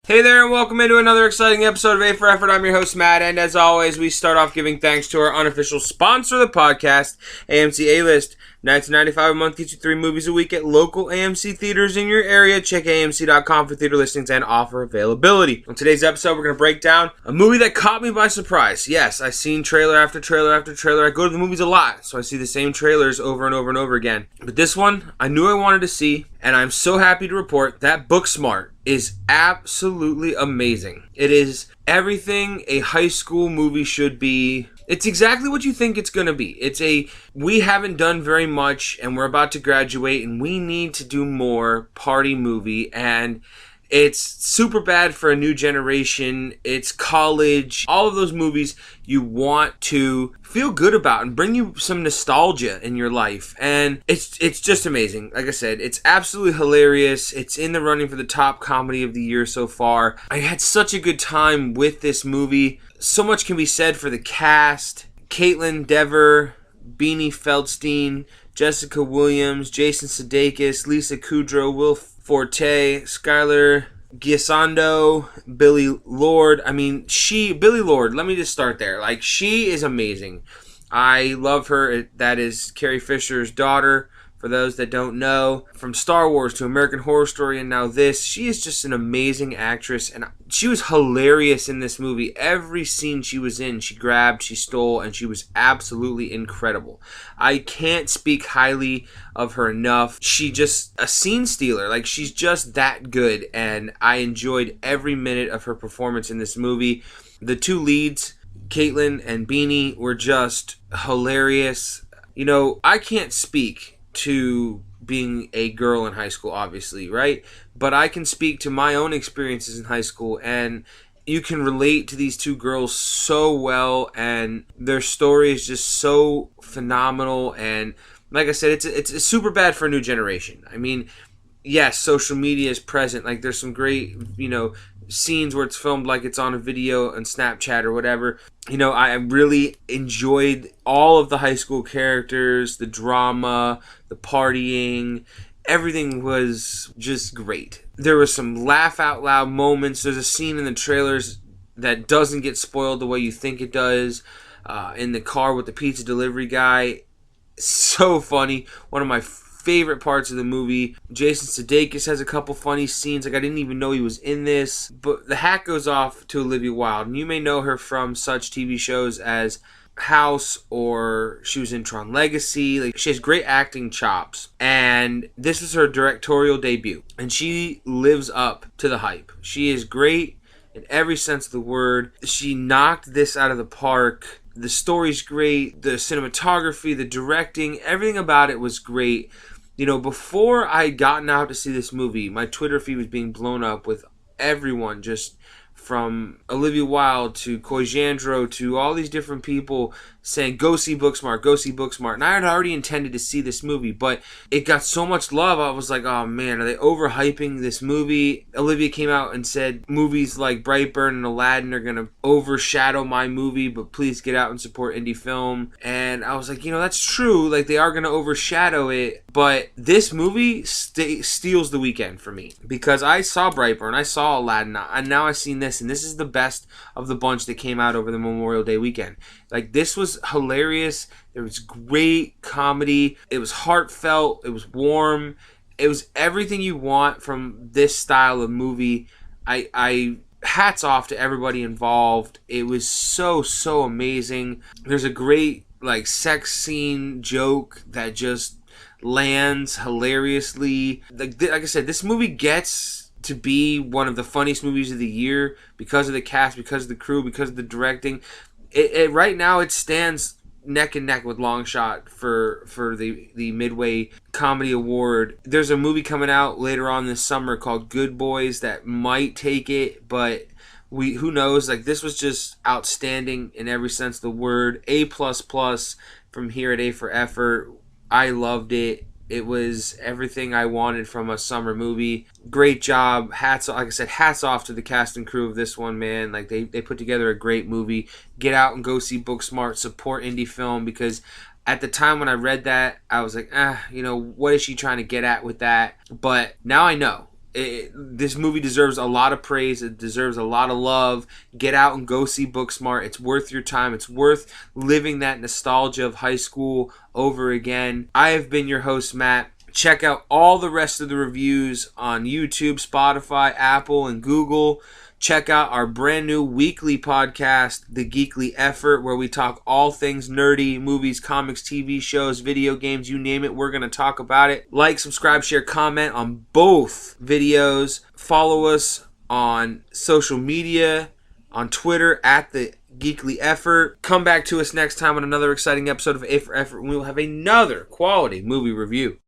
Hey there, and welcome into another exciting episode of A for Effort. I'm your host, Matt, and as always, we start off giving thanks to our unofficial sponsor of the podcast, AMC A-List. $19.95 a month gets you 3 movies a week at local AMC theaters in your area. Check AMC.com for theater listings and offer availability. On today's episode, we're going to break down a movie that caught me by surprise. Yes, I've seen trailer after trailer after trailer. I go to the movies a lot, so I see the same trailers over and over and over again. But this one, I knew I wanted to see, and I'm so happy to report that Booksmart is absolutely amazing. It is everything a high school movie should be. It's exactly what you think it's going to be. We haven't done very much and we're about to graduate and we need to do more party movie, and it's super bad for a new generation. It's college. All of those movies you want to feel good about and bring you some nostalgia in your life. And it's just amazing. Like I said, it's absolutely hilarious. It's in the running for the top comedy of the year so far. I had such a good time with this movie. So much can be said for the cast. Caitlin Dever, Beanie Feldstein, Jessica Williams, Jason Sudeikis, Lisa Kudrow, Will Forte, Skylar Gisondo, Billy Lord. Billy Lord, let me just start there. She is amazing. I love her. That is Carrie Fisher's daughter, for those that don't know. From Star Wars to American Horror Story and now this, she is just an amazing actress, and she was hilarious in this movie. Every scene she was in, she grabbed, she stole, and she was absolutely incredible. I can't speak highly of her enough. She just a scene stealer. She's just that good, and I enjoyed every minute of her performance in this movie. The two leads, Caitlin and Beanie, were just hilarious. I can't speak to being a girl in high school, obviously, right? But I can speak to my own experiences in high school, and you can relate to these two girls so well, and their story is just so phenomenal. And like I said, it's super bad for a new generation. Yes, social media is present. There's some great, scenes where it's filmed like it's on a video on Snapchat or whatever. I really enjoyed all of the high school characters, the drama, the partying. Everything was just great. There was some laugh out loud moments. There's a scene in the trailers that doesn't get spoiled the way you think it does, in the car with the pizza delivery guy. So funny. One of my favorite parts of the movie. Jason Sudeikis has a couple funny scenes. I didn't even know he was in this. But the hat goes off to Olivia Wilde. And you may know her from such TV shows as House, or she was in Tron Legacy. She has great acting chops. And this was her directorial debut. And she lives up to the hype. She is great in every sense of the word. She knocked this out of the park. The story's great. The cinematography, the directing, everything about it was great. Before I had gotten out to see this movie, my Twitter feed was being blown up with everyone, just from Olivia Wilde to Koijandro to all these different people saying, go see Booksmart, go see Booksmart. And I had already intended to see this movie, but it got so much love, I was like, oh man, are they overhyping this movie? Olivia came out and said movies like Brightburn and Aladdin are going to overshadow my movie, but please get out and support indie film. And I was like, that's true. They are going to overshadow it. But this movie steals the weekend for me, because I saw Brightburn, I saw Aladdin, and now I've seen this, and this is the best of the bunch that came out over the Memorial Day weekend. This was hilarious. There was great comedy. It was heartfelt. It was warm. It was everything you want from this style of movie. I hats off to everybody involved. It was so amazing. There's a great sex scene joke that just lands hilariously. Like I said, this movie gets to be one of the funniest movies of the year because of the cast, because of the crew, because of the directing. It right now it stands neck and neck with Longshot for the Midway Comedy Award. There's a movie coming out later on this summer called Good Boys that might take it, but who knows? This was just outstanding in every sense of the word. A++ from here at A for Effort. I loved it. It was everything I wanted from a summer movie. Great job. Hats off to the cast and crew of this one, man. They put together a great movie. Get out and go see Booksmart. Support indie film, because at the time when I read that, I was like, what is she trying to get at with that? But now I know. This movie deserves a lot of praise. It deserves a lot of love. Get out and go see Booksmart. It's worth your time. It's worth living that nostalgia of high school over again. I have been your host, Matt. Check out all the rest of the reviews on YouTube, Spotify, Apple, and Google. Check out our brand new weekly podcast, The Geekly Effort, where we talk all things nerdy, movies, comics, TV shows, video games, you name it, we're going to talk about it. Like, subscribe, share, comment on both videos. Follow us on social media, on Twitter, at The Geekly Effort. Come back to us next time on another exciting episode of A for Effort, and we will have another quality movie review.